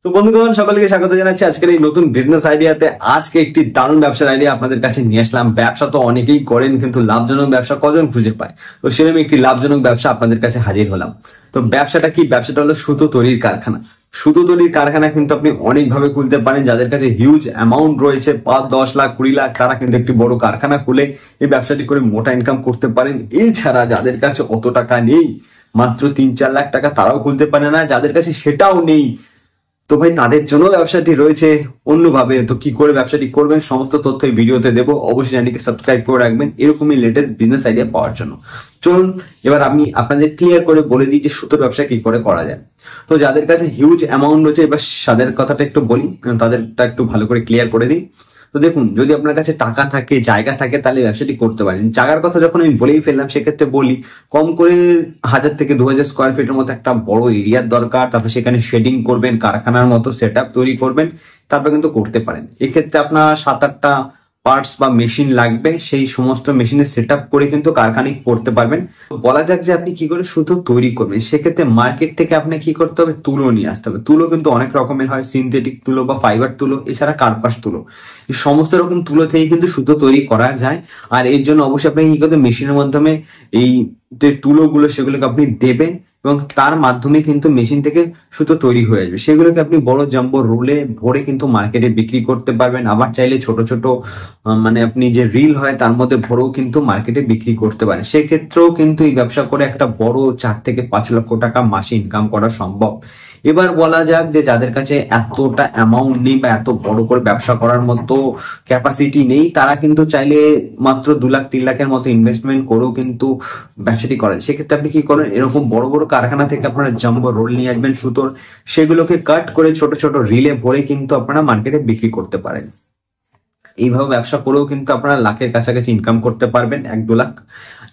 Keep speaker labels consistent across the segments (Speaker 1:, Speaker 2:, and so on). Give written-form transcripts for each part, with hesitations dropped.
Speaker 1: তো বন্ধুগণ সকলকে স্বাগত জানাচ্ছি আজকের এই নতুন বিজনেস আইডিয়াতে। আজকে একটি দারুণ ব্যবসার আইডিয়া আপনাদের কাছে নিয়ে আসলাম। ব্যবসা তো অনেকেই করেন, কিন্তু লাভজনক ব্যবসা কজন খুঁজে পায়? তো সেরকম একটি লাভজনক ব্যবসা আপনাদের কাছে হাজির হলাম। তো ব্যবসাটা কি? ব্যবসাটা হলো সুতো তৈরির কারখানা। সুতো তৈরির কারখানা কিন্তু আপনি অনেকভাবে খুলতে পারেন। যাদের কাছে হিউজ অ্যামাউন্ট রয়েছে, 5, 10 লাখ, 20 লাখ, তারা কিন্তু একটি বড় কারখানা খুলে এই ব্যবসাটি করে মোটা ইনকাম করতে পারেন। এছাড়া যাদের কাছে অত টাকা নেই, মাত্র 3-4 লাখ টাকা, তারাও খুলতে পারে না। যাদের কাছে সেটাও নেই, তো ভাই তাদের জন্য ব্যবসাটি রয়েছে অন্যভাবে। তো কি করে ব্যবসাটি করবেন সমস্ত তথ্য এই ভিডিওতে দেবো। অবশ্যই চ্যানেলকে সাবস্ক্রাইব করে রাখবেন এরকমই লেটেস্ট বিজনেস আইডিয়া পাওয়ার জন্য। চলুন এবার আমি আপনাদের ক্লিয়ার করে বলে দিই যে সুতোর ব্যবসা কি করে করা যায়। তো যাদের কাছে হিউজ অ্যামাউন্ট রয়েছে, এবার তাদের কথাটা একটু বলি, তাদেরটা একটু ভালো করে ক্লিয়ার করে দিই। তো দেখুন, যদি আপনার কাছে টাকা থাকে, জায়গা থাকে, তাহলে ব্যবসাটি করতে পারেন। জায়গার কথা যখন আমি বলেই ফেললাম, সেক্ষেত্রে বলি কম করে 1000 থেকে 2000 স্কোয়ার ফিটের মতো একটা বড় এরিয়ার দরকার। তারপর সেখানে শেডিং করবেন, কারখানার মতো সেট তৈরি করবেন, তারপর কিন্তু করতে পারেন। এক্ষেত্রে আপনার 7-8টা পার্টস বা মেশিন লাগবে। সেই সমস্ত মেশিনের সেট করে কিন্তু কারখানায় করতে পারবেন। বলা যাক যে আপনি কি করে সুতো তৈরি করবেন, সেক্ষেত্রে মার্কেট থেকে আপনি কি করতে হবে? তুলো নিয়ে আসতে হবে। তুলো কিন্তু অনেক রকমের হয়, সিনথেটিক তুলো বা ফাইবার তুলো, এছাড়া কার্পাস তুলো। এই সমস্ত রকম তুলো থেকে কিন্তু সুতো তৈরি করা যায়। আর এর জন্য অবশ্যই আপনি কি করতে, মেশিনের মাধ্যমে এই যে তুলোগুলো সেগুলোকে আপনি দেবেন এবং তার মাধ্যমে কিন্তু মেশিন থেকে সুতো তৈরি হয়ে আসবে। সেগুলোকে আপনি বড় জাম্বো রোলে ভরে কিন্তু মার্কেটে বিক্রি করতে পারবেন। আবার চাইলে ছোট ছোট মানে আপনি যে রিল হয় তার মধ্যে ভরেও কিন্তু মার্কেটে বিক্রি করতে পারেন। সেক্ষেত্রেও কিন্তু এই ব্যবসা করে একটা বড় 4 থেকে 5 লক্ষ টাকা মাসে ইনকাম করা সম্ভব। এবার বলা যাক যে যাদের কাছে এতটা অ্যামাউন্ট নেই বা এত বড় করে ব্যবসা করার মতো ক্যাপাসিটি নেই, তারা কিন্তু চাইলে মাত্র 2 লাখ 3 লাখের মতো ইনভেস্টমেন্ট করেও কিন্তু ব্যবসাটি করেন। সেক্ষেত্রে আপনি কি করেন, এরকম বড় বড় কারখানা থেকে আপনারা জাম্বো রোল নিয়ে আসবেন সুতোর, সেগুলোকে কাট করে ছোট ছোট রিলে ভরে কিন্তু আপনারা মার্কেটে বিক্রি করতে পারেন। এইভাবে ব্যবসা করেও কিন্তু আপনারা লাখের কাছাকাছি ইনকাম করতে পারবেন, 1-2 লাখ।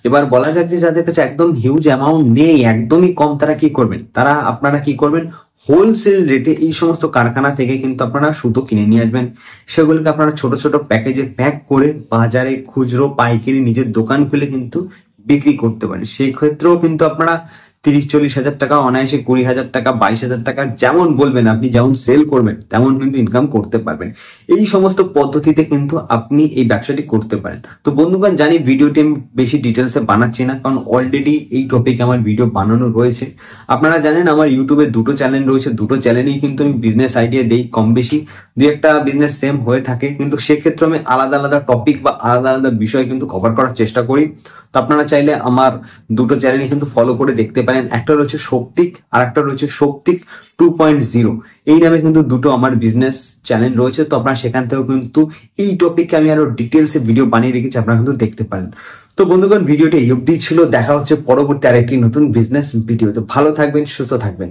Speaker 1: এবার বলা যাক যে যাদের কাছে একদম হিউজ অ্যামাউন্ট নেই, একদমই কম, তারা কি করবেন? আপনারা কি করবেন, হোলসেল রেটে এই সমস্ত কারখানা থেকে কিন্তু আপনারা সুতো কিনে নিয়ে আসবেন। সেগুলোকে আপনারা ছোট ছোট প্যাকেজে প্যাক করে বাজারে খুচরো পাইকারি নিজের দোকান খুলে কিন্তু বিক্রি করতে পারেন। সেই ক্ষেত্রেও কিন্তু আপনারা 30-40 হাজার টাকা অনায়াসে, 20 হাজার টাকা, 22 হাজার টাকা, যেমন বলবেন, আপনি যেমন সেল করবেন তেমন কিন্তু ইনকাম করতে পারবেন। এই সমস্ত পদ্ধতিতে কিন্তু আপনি এই ব্যবসাটি করতে পারেন। তো বন্ধুগণ, জানি ভিডিওটি আমি বেশি ডিটেলসে বানাচ্ছি না, কারণ অলরেডি এই টপিকে আমার ভিডিও বানানো রয়েছে। আপনারা জানেন আমার ইউটিউবে 2টো চ্যানেল রয়েছে, 2টো চ্যানেলেই কিন্তু আমি বিজনেস আইডিয়া দেই। কম বেশি 2-1টা বিজনেস সেম হয়ে থাকে, কিন্তু সেক্ষেত্রে আমি আলাদা আলাদা টপিক বা আলাদা আলাদা বিষয় কিন্তু কভার করার চেষ্টা করি। তো আপনারা চাইলে আমার 2টো চ্যানেল কিন্তু ফলো করে দেখতে পারেন। একটা রয়েছে শক্তিক আর একটা রয়েছে শক্তিক 2.0, এই নামে কিন্তু 2টো আমার বিজনেস চ্যানেল রয়েছে। তো আপনারা সেখান থেকেও কিন্তু এই টপিকে আমি আরো ডিটেলসে ভিডিও বানিয়ে রেখেছি, আপনারা কিন্তু দেখতে পারেন। তো বন্ধুগণ, ভিডিওটি এই অবধি ছিল। দেখা হচ্ছে পরবর্তী আরেকটি নতুন বিজনেস ভিডিওতে। ভালো থাকবেন, সুস্থ থাকবেন।